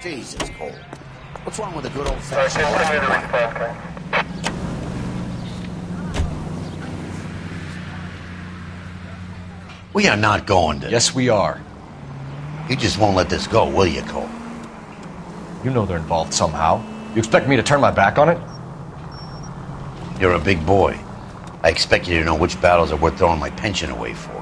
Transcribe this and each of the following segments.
Jesus, Cole. What's wrong with a good old-fashioned... We are not going to... Yes, we are. You just won't let this go, will you, Cole? You know they're involved somehow. You expect me to turn my back on it? You're a big boy. I expect you to know which battles are worth throwing my pension away for.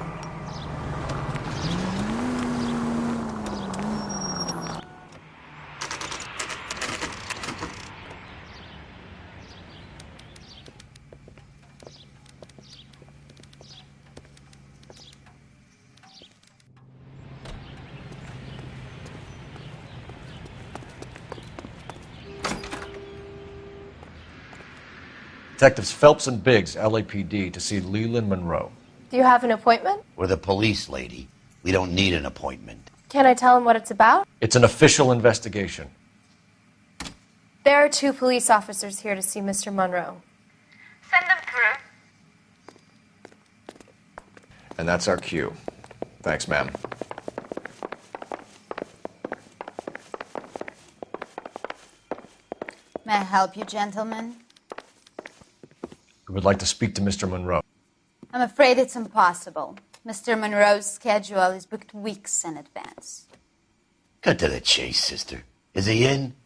Detectives Phelps and Biggs, LAPD, to see Leland Monroe. Do you have an appointment? We're the police, lady. We don't need an appointment. Can I tell him what it's about? It's an official investigation. There are 2 police officers here to see Mr. Monroe. Send them through. And that's our cue. Thanks, ma'am. May I help you, gentlemen? We would like to speak to Mr. Monroe. I'm afraid it's impossible. Mr. Monroe's schedule is booked weeks in advance. Cut to the chase, sister. Is he in?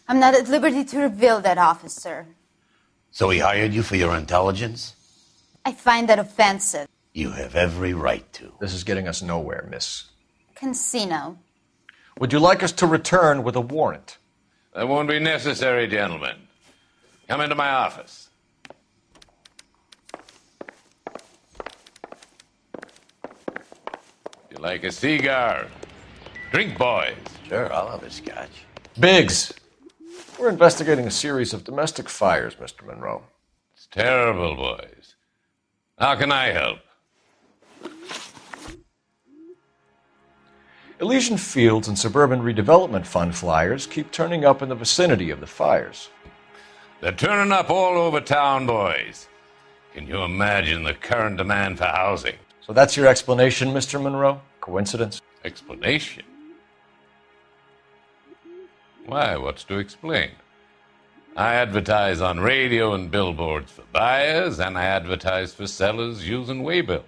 I'm not at liberty to reveal that, officer. So he hired you for your intelligence? I find that offensive. You have every right to. This is getting us nowhere, miss. Casino. Would you like us to return with a warrant? That won't be necessary, gentlemen. Come into my office. You like a cigar? Drink, boys. Sure, I'll have a scotch. Biggs! We're investigating a series of domestic fires, Mr. Monroe. It's terrible, boys. How can I help? Elysian Fields and Suburban Redevelopment Fund flyers keep turning up in the vicinity of the fires. They're turning up all over town, boys. Can you imagine the current demand for housing? So that's your explanation, Mr. Monroe? Coincidence? Explanation? Why, what's to explain? I advertise on radio and billboards for buyers, and I advertise for sellers using waybills.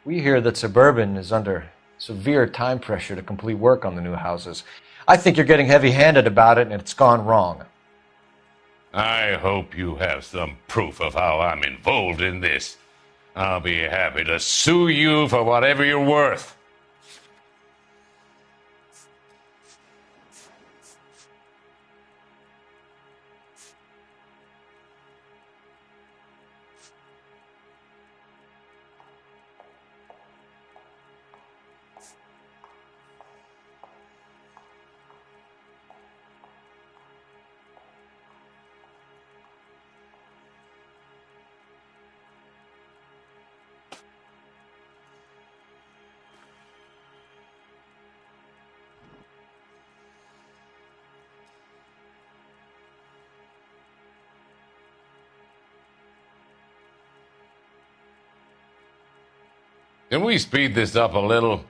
We hear that Suburban is under severe time pressure to complete work on the new houses. I think you're getting heavy-handed about it, and it's gone wrong. I hope you have some proof of how I'm involved in this. I'll be happy to sue you for whatever you're worth. Can we speed this up a little?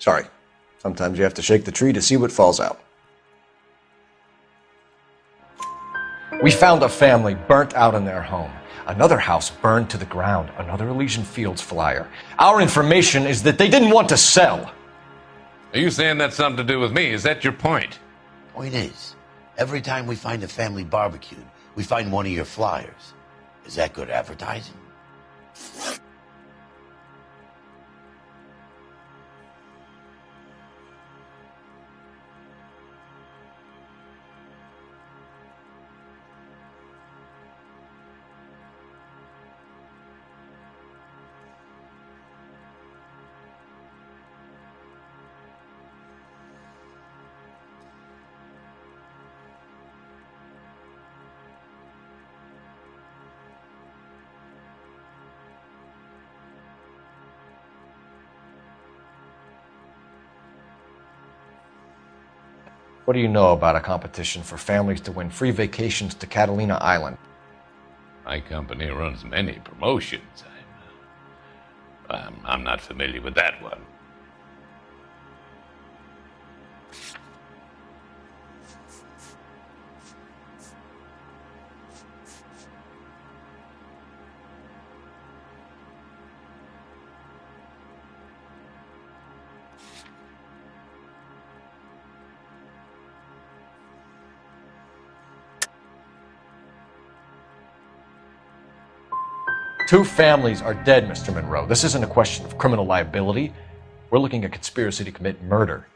Sorry. Sometimes you have to shake the tree to see what falls out. We found a family burnt out in their home. Another house burned to the ground. Another Elysian Fields flyer. Our information is that they didn't want to sell. Are you saying that's something to do with me? Is that your point? Point is, every time we find a family barbecued, we find one of your flyers. Is that good advertising? What do you know about a competition for families to win free vacations to Catalina Island? My company runs many promotions. I'm not familiar with that one. Two families are dead, Mr. Monroe. This isn't a question of criminal liability. We're looking at conspiracy to commit murder.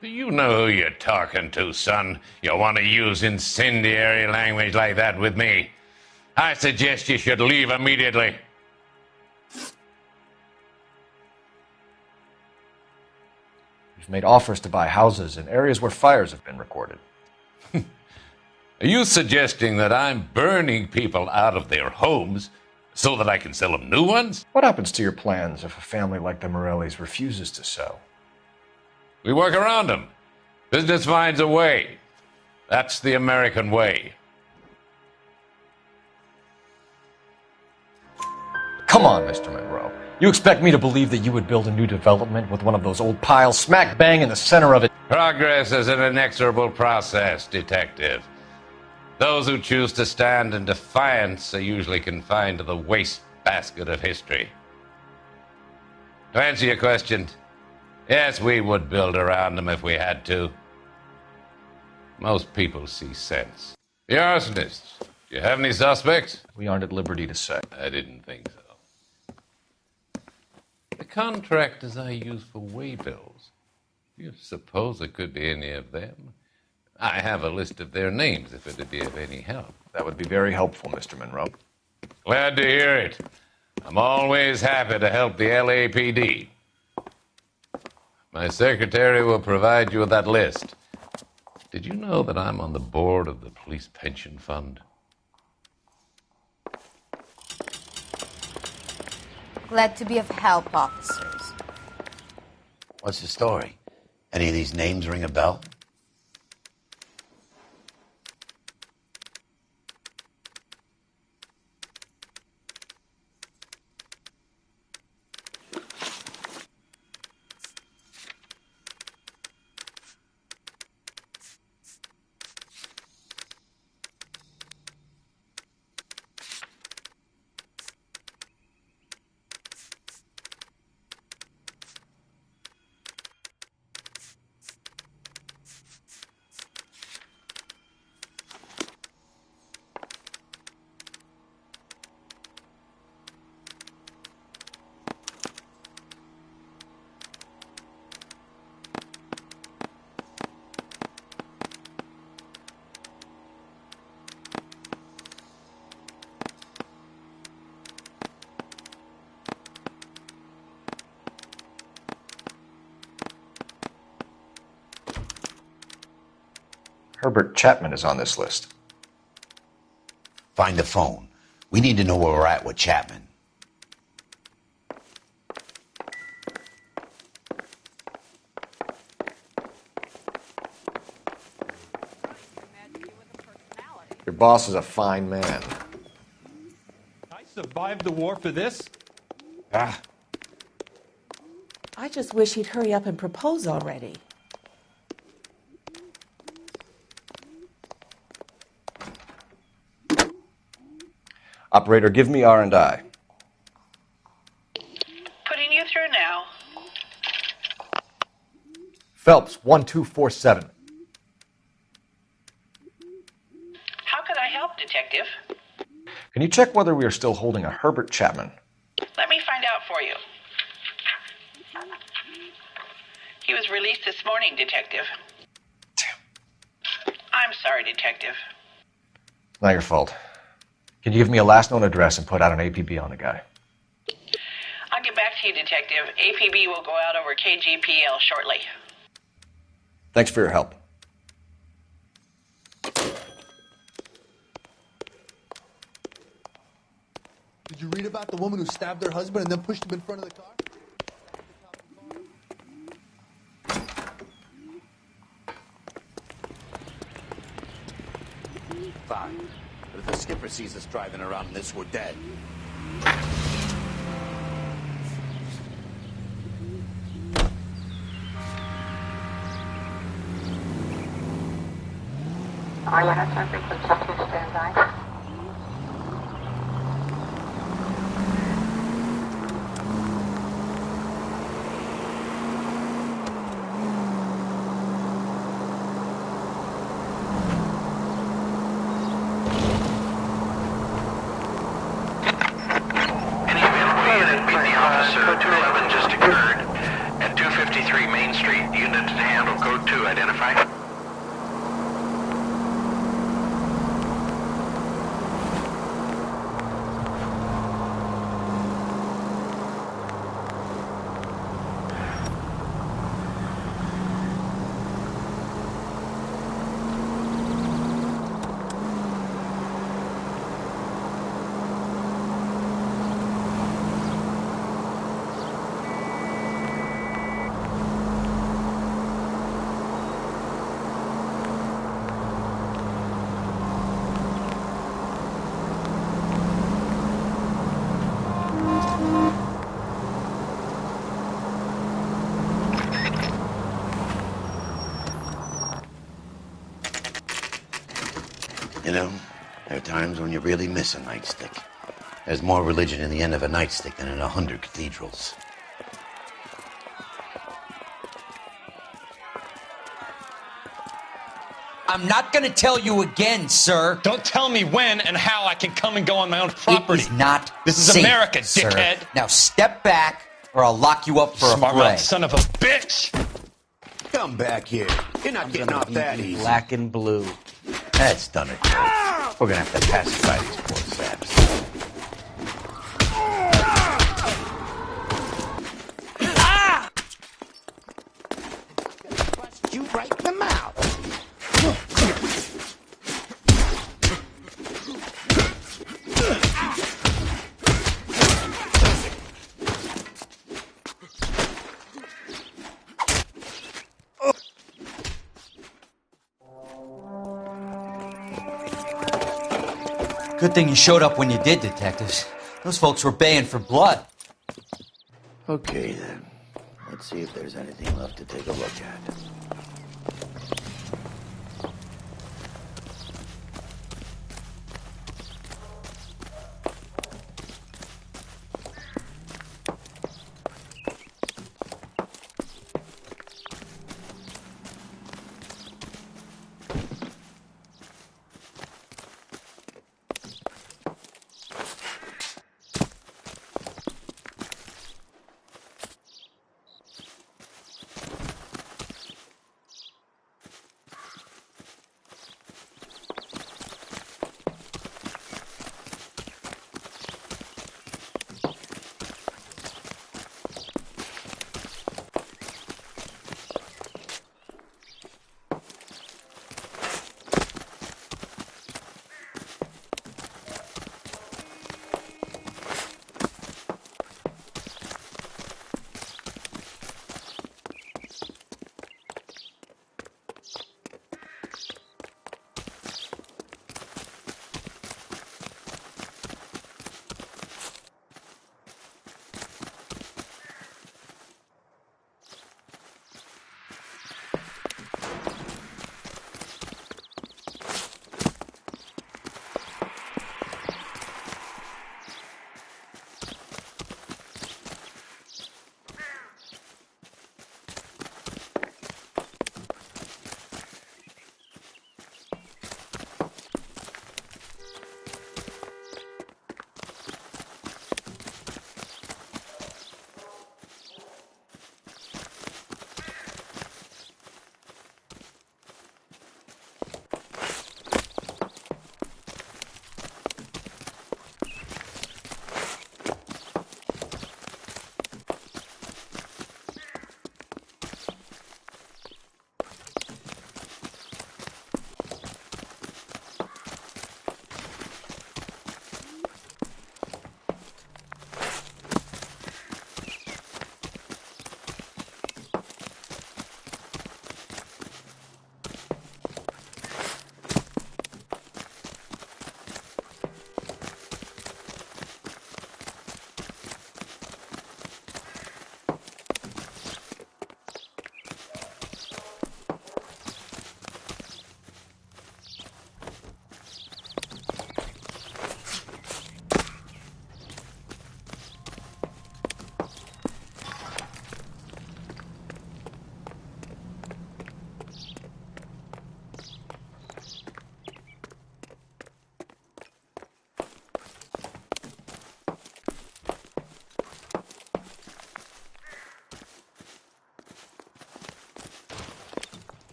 Do you know who you're talking to, son? You want to use incendiary language like that with me? I suggest you should leave immediately. We've made offers to buy houses in areas where fires have been recorded. Are you suggesting that I'm burning people out of their homes so that I can sell them new ones? What happens to your plans if a family like the Morellis refuses to sell? We work around them. Business finds a way. That's the American way. Come on, Mr. Monroe. You expect me to believe that you would build a new development with one of those old piles smack bang in the center of it? Progress is an inexorable process, Detective. Those who choose to stand in defiance are usually confined to the wastebasket of history. To answer your question, yes, we would build around them if we had to. Most people see sense. The arsonists, do you have any suspects? We aren't at liberty to say. I didn't think so. The contractors I use for waybills, do you suppose it could be any of them? I have a list of their names if it'd be of any help. That would be very helpful, Mr. Monroe. Glad to hear it. I'm always happy to help the LAPD. My secretary will provide you with that list. Did you know that I'm on the board of the police pension fund? Glad to be of help, officers. What's the story? Any of these names ring a bell? Herbert Chapman is on this list. Find the phone. We need to know where we're at with Chapman. Your boss is a fine man. I survived the war for this? I I just wish he'd hurry up and propose already. Operator, give me R&I. Putting you through now. Phelps, 1247. How could I help, Detective? Can you check whether we are still holding a Herbert Chapman? Let me find out for you. He was released this morning, Detective. Damn. I'm sorry, Detective. Not your fault. Can you give me a last known address and put out an APB on the guy? I'll get back to you, Detective. APB will go out over KGPL shortly. Thanks for your help. Did you read about the woman who stabbed her husband and then pushed him in front of the car? Fine. But if the skipper sees us driving around in this, we're dead. All units are frequency 2 standby. Code 211 just occurred at 253 Main Street. Unit to handle code 2. Identify. You know, there are times when you really miss a nightstick. There's more religion in the end of a nightstick than in 100 cathedrals. I'm not going to tell you again, sir. Don't tell me when and how I can come and go on my own property. It is not This is safe, America, sir. dickhead. Now step back, or I'll lock you up for Smart a fray. mouth son of a bitch. Come back here. You're not getting off that easy. Black and blue. That's done it, Joe. We're gonna have to pacify these poor saps. Bust you right in the mouth. Good thing you showed up when you did, detectives. Those folks were baying for blood. Okay, then. Let's see if there's anything left to take a look at.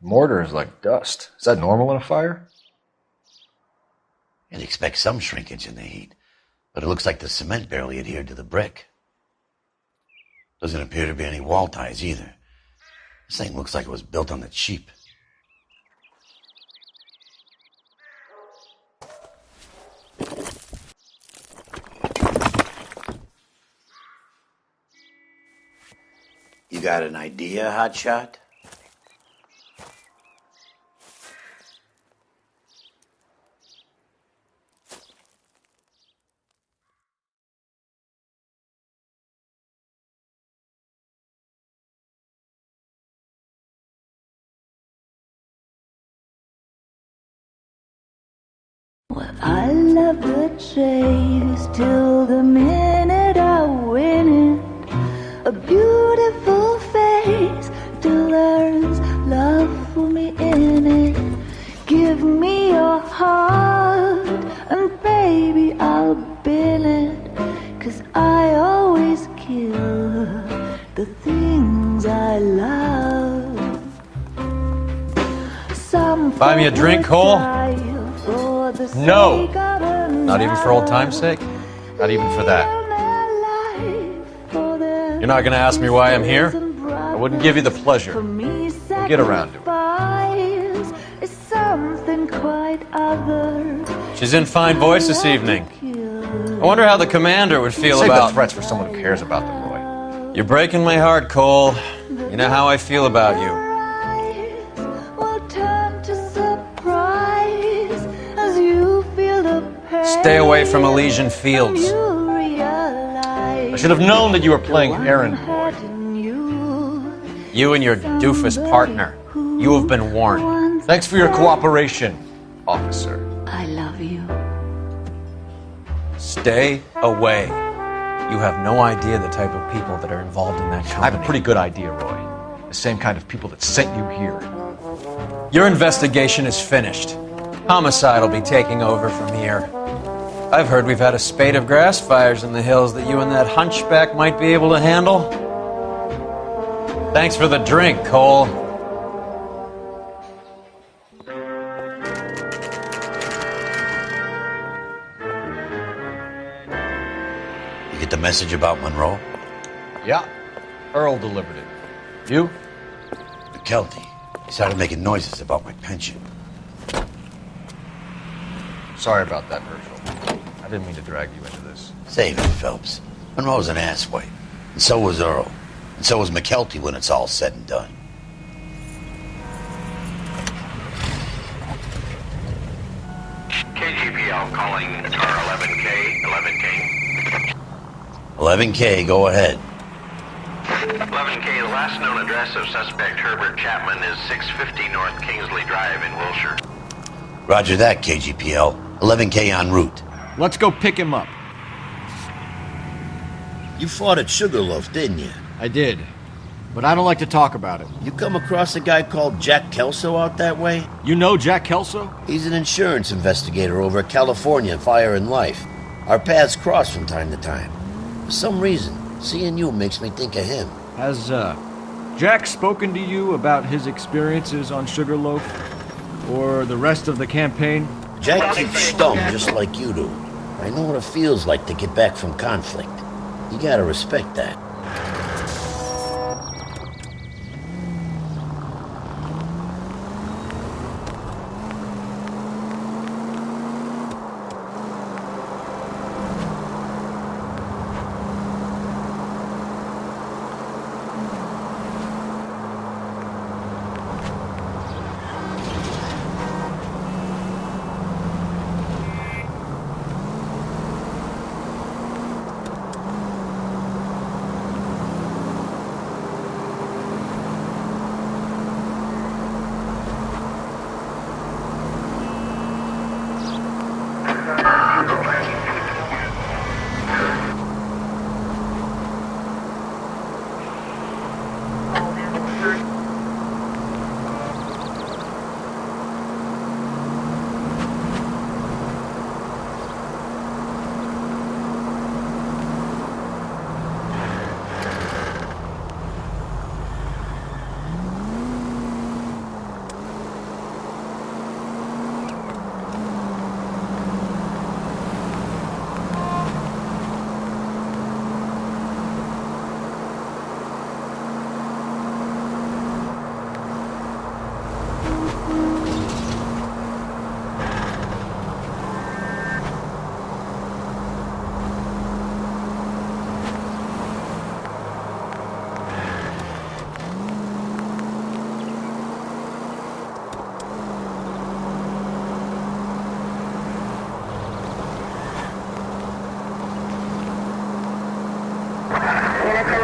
The mortar is like dust. Is that normal in a fire? You'd expect some shrinkage in the heat, but it looks like the cement barely adhered to the brick. Doesn't appear to be any wall ties either. This thing looks like it was built on the cheap. You got an idea, Hotshot? Well, I love the chase till the minute I win it. A beautiful face till there's love for me in it. Give me your heart and baby I'll bill it. 'Cause I always kill the things I love. Some Buy me a drink, Cole? No! Not even for old time's sake? Not even for that. You're not going to ask me why I'm here? I wouldn't give you the pleasure. We'll get around to it. She's in fine voice this evening. I wonder how the commander would feel about... Save the threats for someone who cares about them, Roy. You're breaking my heart, Cole. You know how I feel about you. Stay away from Elysian Fields. I should have known that you were playing errand boy. You and your doofus partner. You have been warned. Thanks for your cooperation, officer. I love you. Stay away. You have no idea the type of people that are involved in that company. I have a pretty good idea, Roy. The same kind of people that sent you here. Your investigation is finished. Homicide will be taking over from here. I've heard we've had a spate of grass fires in the hills that you and that hunchback might be able to handle. Thanks for the drink, Cole. You get the message about Monroe? Yeah. Earl delivered it. You? McKelty. He started making noises about my pension. Sorry about that, Herschel. I didn't mean to drag you into this. Save it, Phelps. Monroe's an asswipe. And so was Earl. And so was McKelty when it's all said and done. KGPL calling car 11K, 11K. 11K, go ahead. 11K, the last known address of suspect Herbert Chapman is 650 North Kingsley Drive in Wilshire. Roger that, KGPL. 11K en route. Let's go pick him up. You fought at Sugarloaf, didn't you? I did, but I don't like to talk about it. You come across a guy called Jack Kelso out that way? You know Jack Kelso? He's an insurance investigator over at California Fire and Life. Our paths cross from time to time. For some reason, seeing you makes me think of him. Has, Jack spoken to you about his experiences on Sugarloaf? Or the rest of the campaign? Jack keeps stum just like you do. I know what it feels like to get back from conflict. You gotta respect that.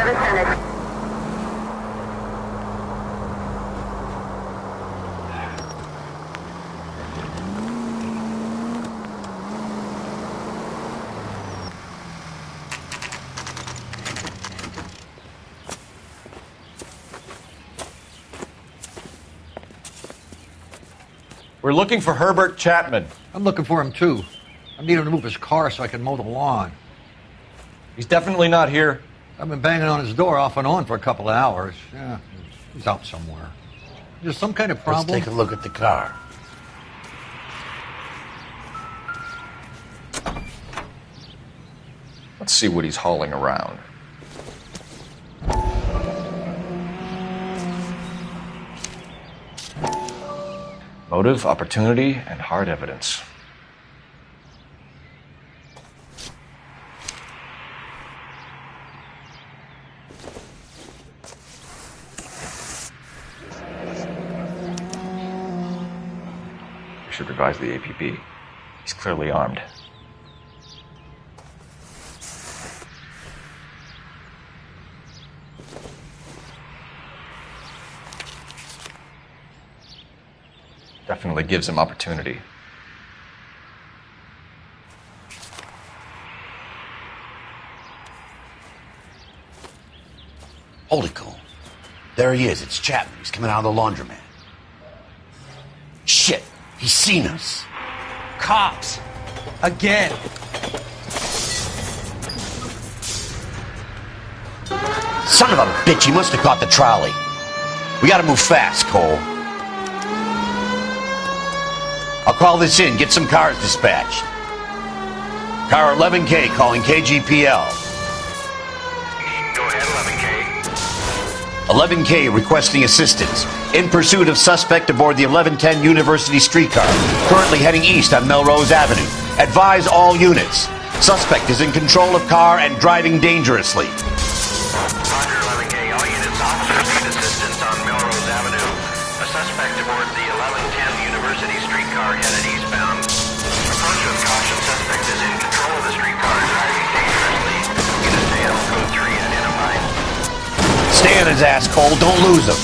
1110. We're looking for Herbert Chapman. I'm looking for him, too. I need him to move his car so I can mow the lawn. He's definitely not here. I've been banging on his door off and on for a couple of hours. Yeah, he's out somewhere. There's some kind of problem. Let's take a look at the car. Let's see what he's hauling around. Motive, opportunity, and hard evidence. We should revise the APB. He's clearly armed. Definitely gives him opportunity. Hold it, Cole. There he is. It's Chapman. He's coming out of the laundromat. Shit. He's seen us. Cops. Again. Son of a bitch. He must have caught the trolley. We gotta move fast, Cole. I'll call this in. Get some cars dispatched. Car 11K calling KGPL. Go ahead, 11K. 11K requesting assistance. In pursuit of suspect aboard the 1110 University streetcar. Currently heading east on Melrose Avenue. Advise all units. Suspect is in control of car and driving dangerously. Roger, 11K. All units, officers need assistance on Melrose Avenue. A suspect aboard the 1110 University streetcar headed eastbound. Approach with caution. Suspect is in control of the streetcar and driving dangerously. Unit tail, code 3 identified. Stay on his ass, Cole. Don't lose him.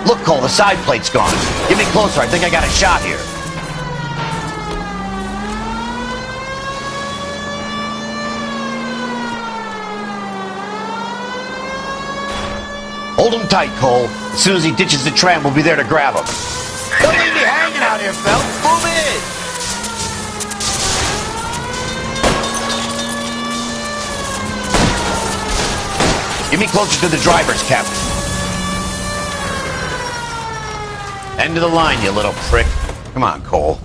Look, Cole, the side plate's gone. Get me closer. I think I got a shot here. Hold him tight, Cole. As soon as he ditches the tram, we'll be there to grab him. Don't leave me hanging out here, Phelps. Move in. Get me closer to the driver's cabin. End of the line, you little prick. Come on, Cole.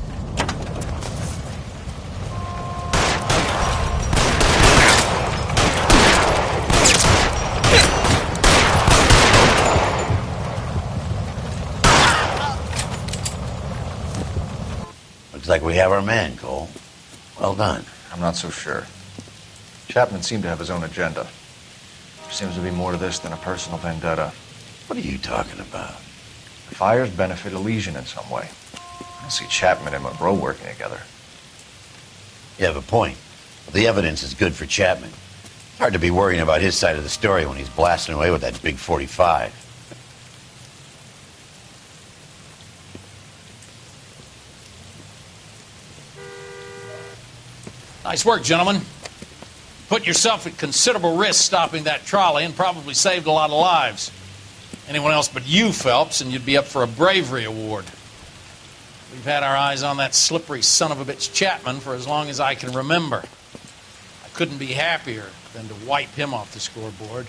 Looks like we have our man, Cole. Well done. I'm not so sure. Chapman seemed to have his own agenda. There seems to be more to this than a personal vendetta. What are you talking about? The fires benefit Elysian in some way. I don't see Chapman and Monroe working together. You have a point. The evidence is good for Chapman. It's hard to be worrying about his side of the story when he's blasting away with that big 45. Nice work, gentlemen. Put yourself at considerable risk stopping that trolley and probably saved a lot of lives. Anyone else but you, Phelps, and you'd be up for a bravery award. We've had our eyes on that slippery son of a bitch Chapman for as long as I can remember. I couldn't be happier than to wipe him off the scoreboard.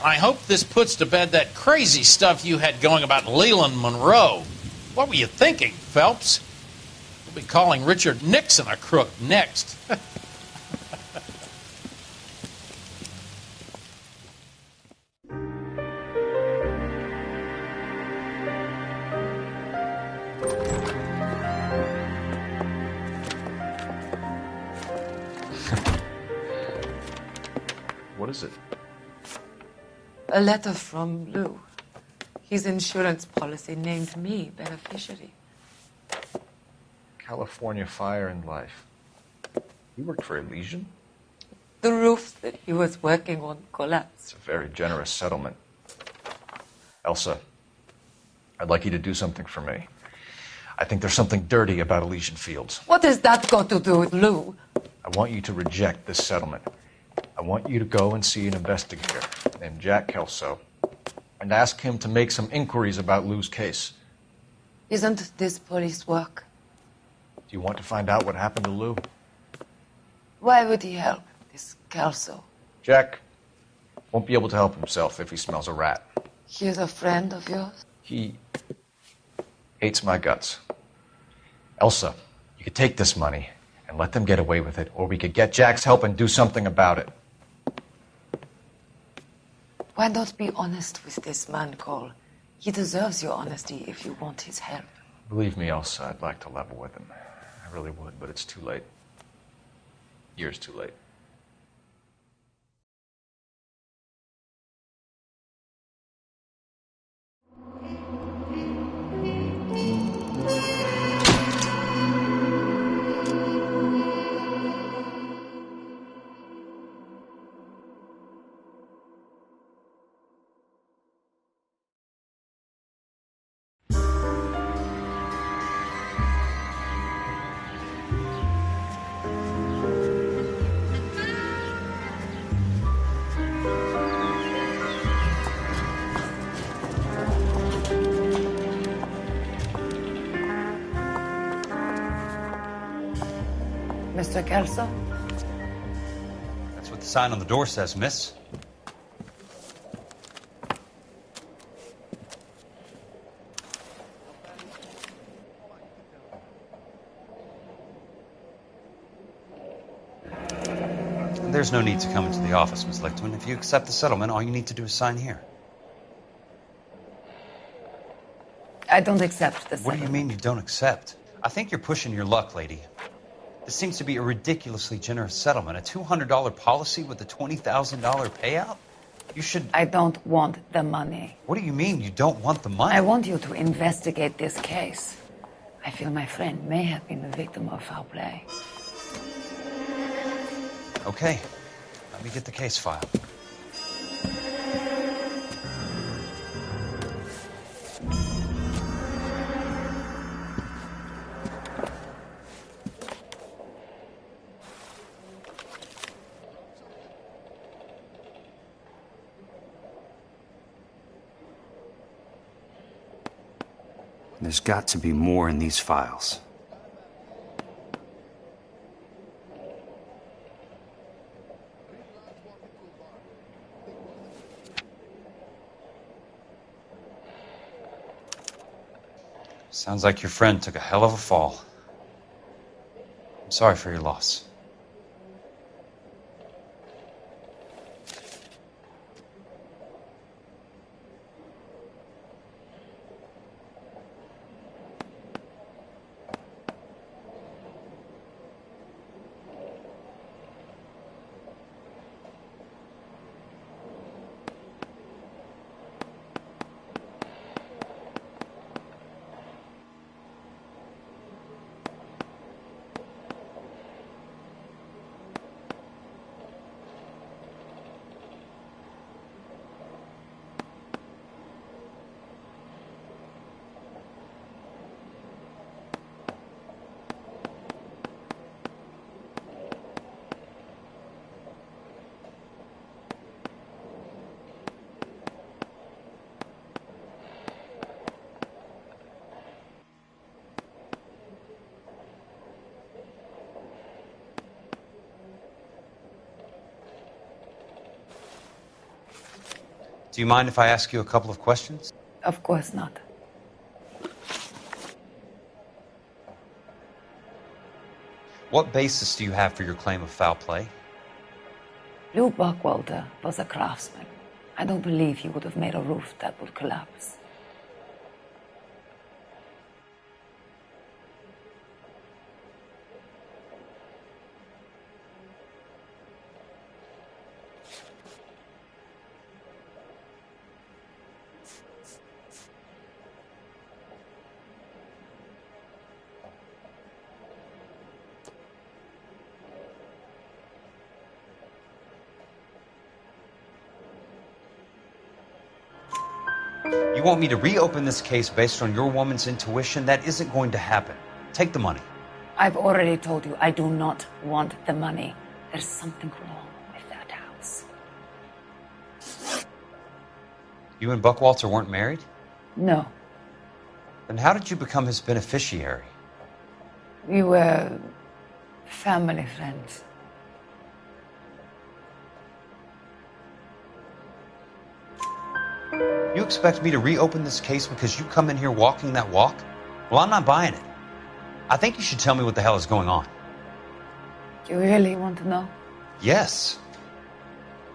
I hope this puts to bed that crazy stuff you had going about Leland Monroe. What were you thinking, Phelps? We'll be calling Richard Nixon a crook next. What is it? A letter from Lou. His insurance policy named me beneficiary. California Fire and Life. You worked for Elysian? The roof that he was working on collapsed. It's a very generous settlement. Elsa, I'd like you to do something for me. I think there's something dirty about Elysian Fields. What has that got to do with Lou? I want you to reject this settlement. I want you to go and see an investigator named Jack Kelso and ask him to make some inquiries about Lou's case. Isn't this police work? Do you want to find out what happened to Lou? Why would he help this Kelso? Jack won't be able to help himself if he smells a rat. He is a friend of yours? He hates my guts. Elsa, you could take this money and let them get away with it, or we could get Jack's help and do something about it. Why not be honest with this man, Cole? He deserves your honesty if you want his help. Believe me, Elsa, I'd like to level with him. I really would, but it's too late. Years too late. Mr. Kelso? That's what the sign on the door says, miss. There's no need to come into the office, Miss Lichtman. If you accept the settlement, all you need to do is sign here. I don't accept this. What do you mean you don't accept? I think you're pushing your luck, lady. This seems to be a ridiculously generous settlement. A $200 policy with a $20,000 payout? You should... I don't want the money. What do you mean you don't want the money? I want you to investigate this case. I feel my friend may have been the victim of foul play. Okay. Let me get the case file. There's got to be more in these files. Sounds like your friend took a hell of a fall. I'm sorry for your loss. Do you mind if I ask you a couple of questions? Of course not. What basis do you have for your claim of foul play? Lou Buckwalter was a craftsman. I don't believe he would have made a roof that would collapse. You want me to reopen this case based on your woman's intuition? That isn't going to happen. Take the money. I've already told you I do not want the money. There's something wrong with that house. You and Buckwalter weren't married? No. Then how did you become his beneficiary? We were family friends. You expect me to reopen this case because you come in here walking that walk? Well, I'm not buying it. I think you should tell me what the hell is going on. You really want to know? Yes.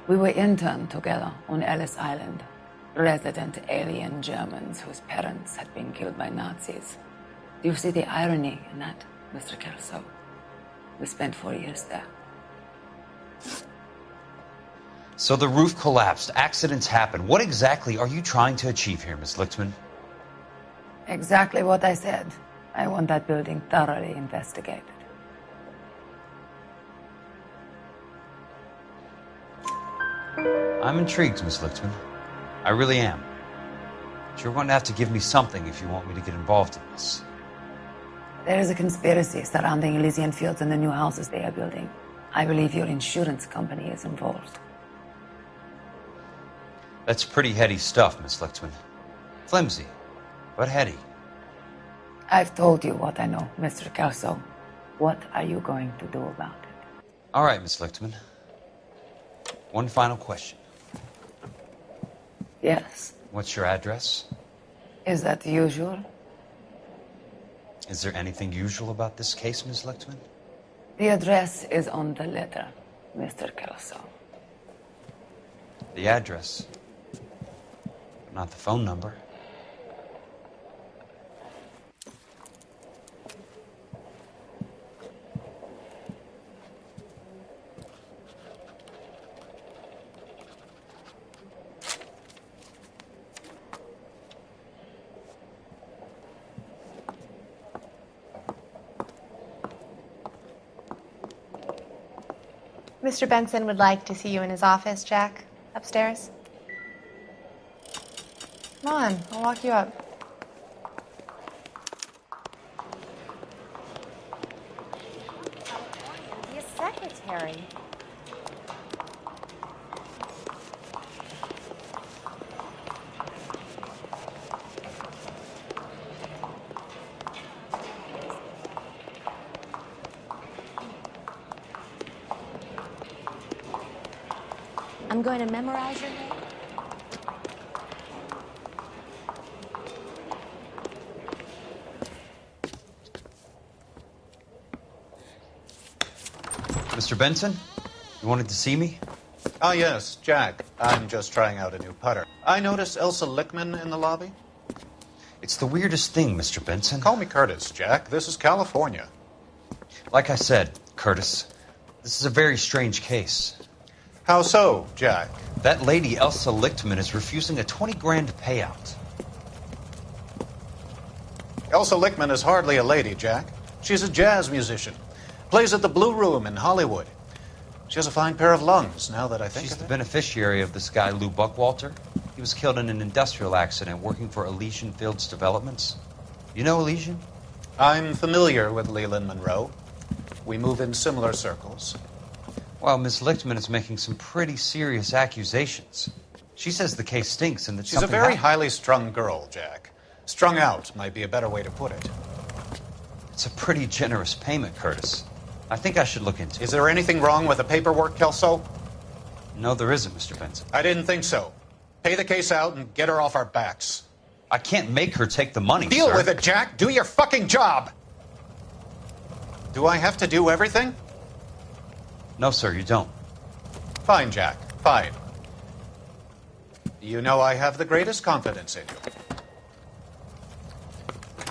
We were interned together on Ellis Island. Resident alien Germans whose parents had been killed by Nazis. Do you see the irony in that, Mr. Kelso? We spent 4 years there. So the roof collapsed, accidents happen. What exactly are you trying to achieve here, Miss Lichtman? Exactly what I said. I want that building thoroughly investigated. I'm intrigued, Miss Lichtman. I really am. But you're going to have to give me something if you want me to get involved in this. There is a conspiracy surrounding Elysian Fields and the new houses they are building. I believe your insurance company is involved. That's pretty heady stuff, Miss Lichtman. Flimsy, but heady. I've told you what I know, Mr. Kelso. What are you going to do about it? All right, Miss Lichtman. One final question. Yes. What's your address? Is that usual? Is there anything usual about this case, Miss Lichtman? The address is on the letter, Mr. Kelso. The address, but not the phone number. Mr. Benson would like to see you in his office, Jack. Upstairs. Come on, I'll walk you up. Be a secretary. I'm going to memorize your name. Mr. Benson, you wanted to see me? Ah, yes, Jack. I'm just trying out a new putter. I noticed Elsa Lichtman in the lobby. It's the weirdest thing, Mr. Benson. Call me Curtis, Jack. This is California. Like I said, Curtis, this is a very strange case. How so, Jack? That lady, Elsa Lichtman, is refusing a 20 grand payout. Elsa Lichtman is hardly a lady, Jack. She's a jazz musician. Plays at the Blue Room in Hollywood. She has a fine pair of lungs, now that I think She's of the it. beneficiary of this guy, Lou Buckwalter. He was killed in an industrial accident working for Elysian Fields Developments. You know Elysian? I'm familiar with Leland Monroe. We move in similar circles. Well, Miss Lichtman is making some pretty serious accusations. She says the case stinks and that She's a very highly strung girl, Jack. Strung out might be a better way to put it. It's a pretty generous payment, Curtis. I think I should look into it. Is there anything wrong with the paperwork, Kelso? No, there isn't, Mr. Benson. I didn't think so. Pay the case out and get her off our backs. I can't make her take the money, Deal sir. with it, Jack. Do your fucking job. Do I have to do everything? No, sir, you don't. Fine, Jack. Fine. You know I have the greatest confidence in you.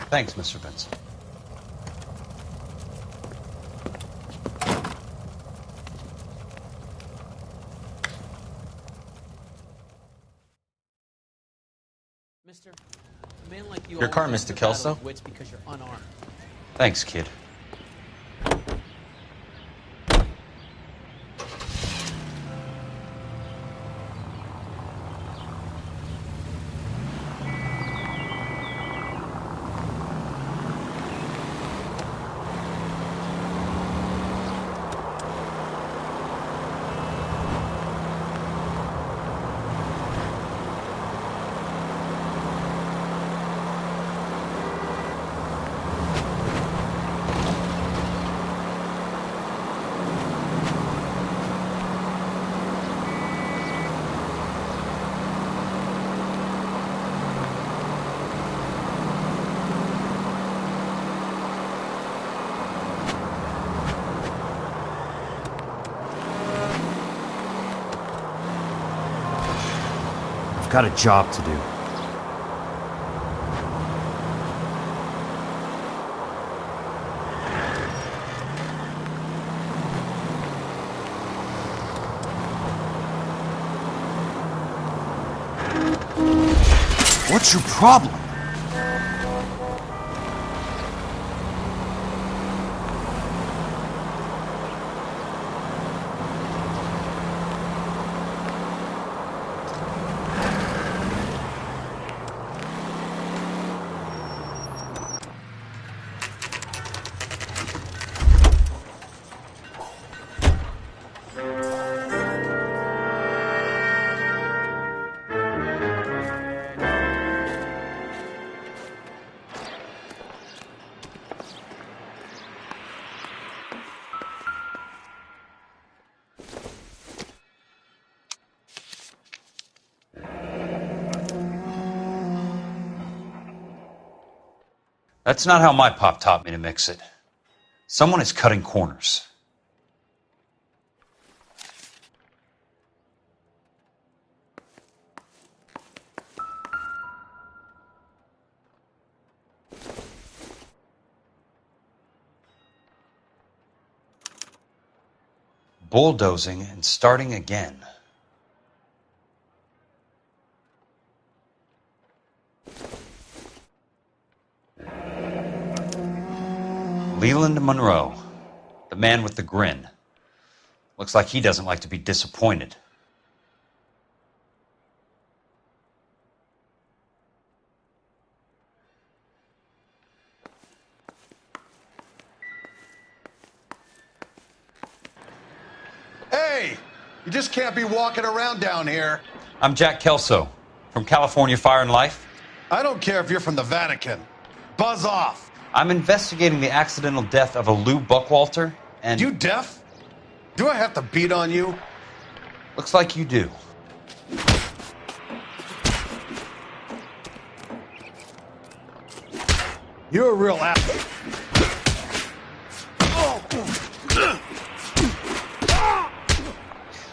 Thanks, Mr. Benson. Mister, a man like you Your car, always Mr. wins the Kelso. battle of wits because you're unarmed. Thanks, kid. got a job to do. What's your problem? That's not how my pop taught me to mix it. Someone is cutting corners. Bulldozing and starting again. Leland Monroe, the man with the grin. Looks like he doesn't like to be disappointed. Hey! You just can't be walking around down here. I'm Jack Kelso, from California Fire and Life. I don't care if you're from the Vatican. Buzz off! I'm investigating the accidental death of a Lou Buckwalter, and... You deaf? Do I have to beat on you? Looks like you do. You're a real ass.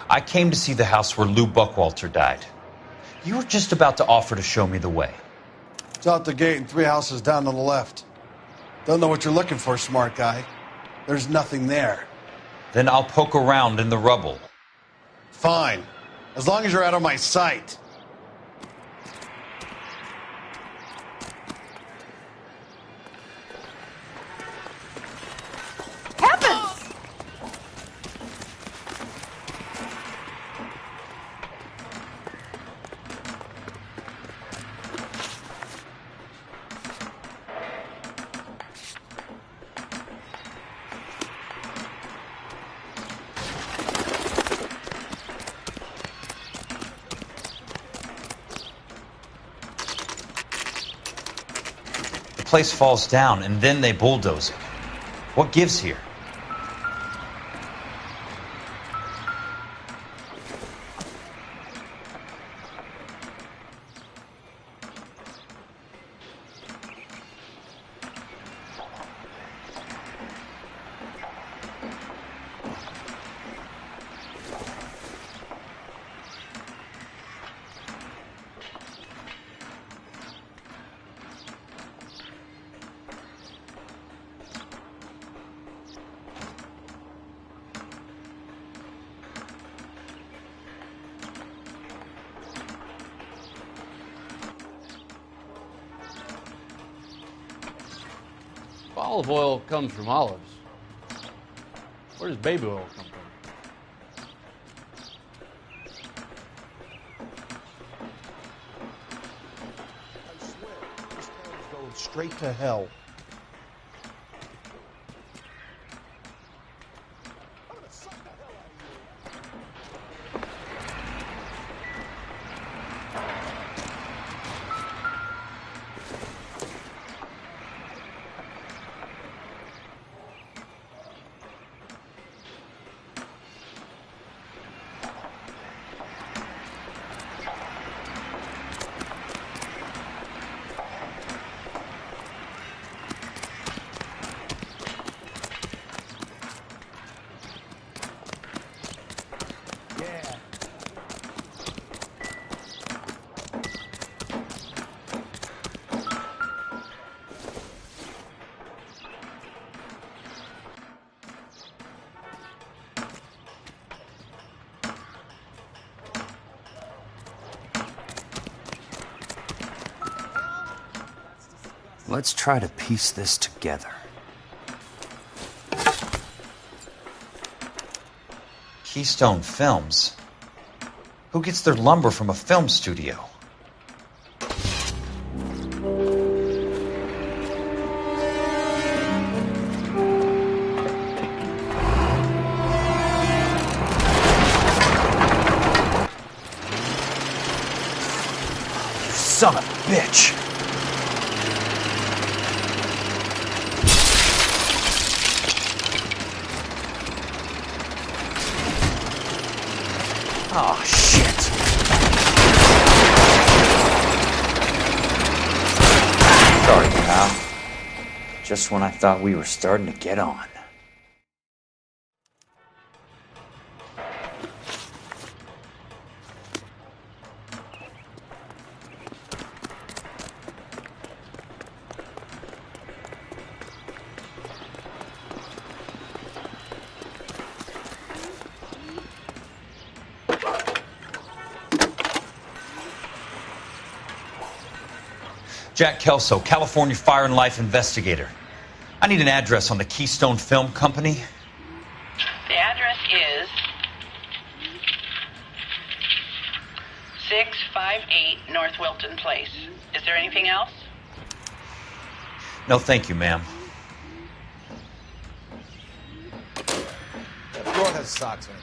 I came to see the house where Lou Buckwalter died. You were just about to offer to show me the way. It's out the gate and 3 houses down on the left. Don't know what you're looking for, smart guy. There's nothing there. Then I'll poke around in the rubble. Fine. As long as you're out of my sight. Heavens! The place falls down, and then they bulldoze it. What gives here? Olive oil comes from olives. Where does baby oil come from? I swear, this town is going straight to hell. Let's try to piece this together. Keystone Films? Who gets their lumber from a film studio? Son of a bitch! Oh, shit! Sorry, pal. Just when I thought we were starting to get on. Jack Kelso, California Fire and Life investigator. I need an address on the Keystone Film Company. The address is 658 North Wilton Place. Is there anything else? No, thank you, ma'am. That door has socks in it.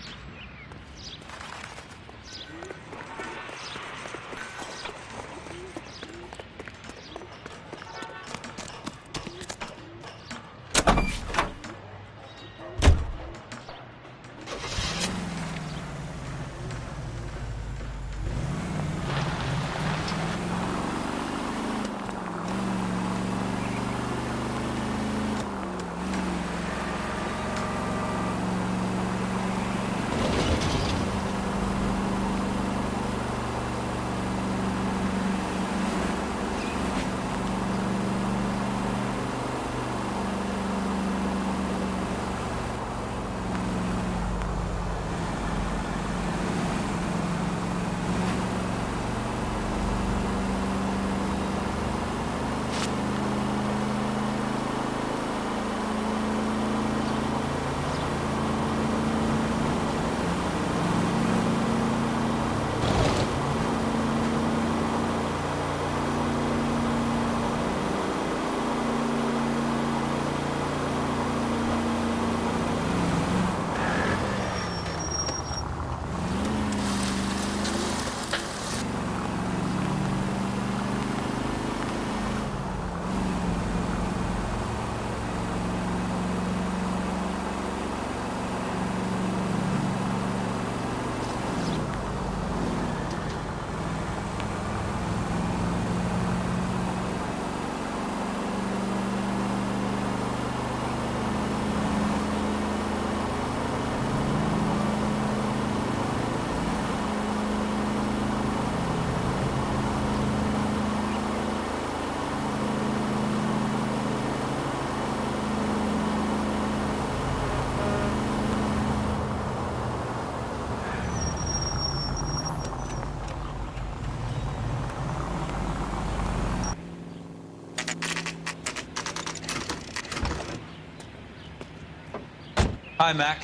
Hi, Mac.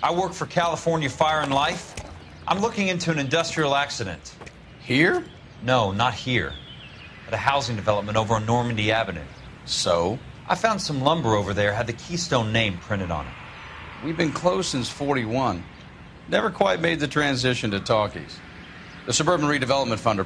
I work for California Fire and Life. I'm looking into an industrial accident. Here? No, not here. At a housing development over on Normandy Avenue. So? I found some lumber over there, had the Keystone name printed on it. We've been closed since '41. Never quite made the transition to talkies. The Suburban Redevelopment Fund reports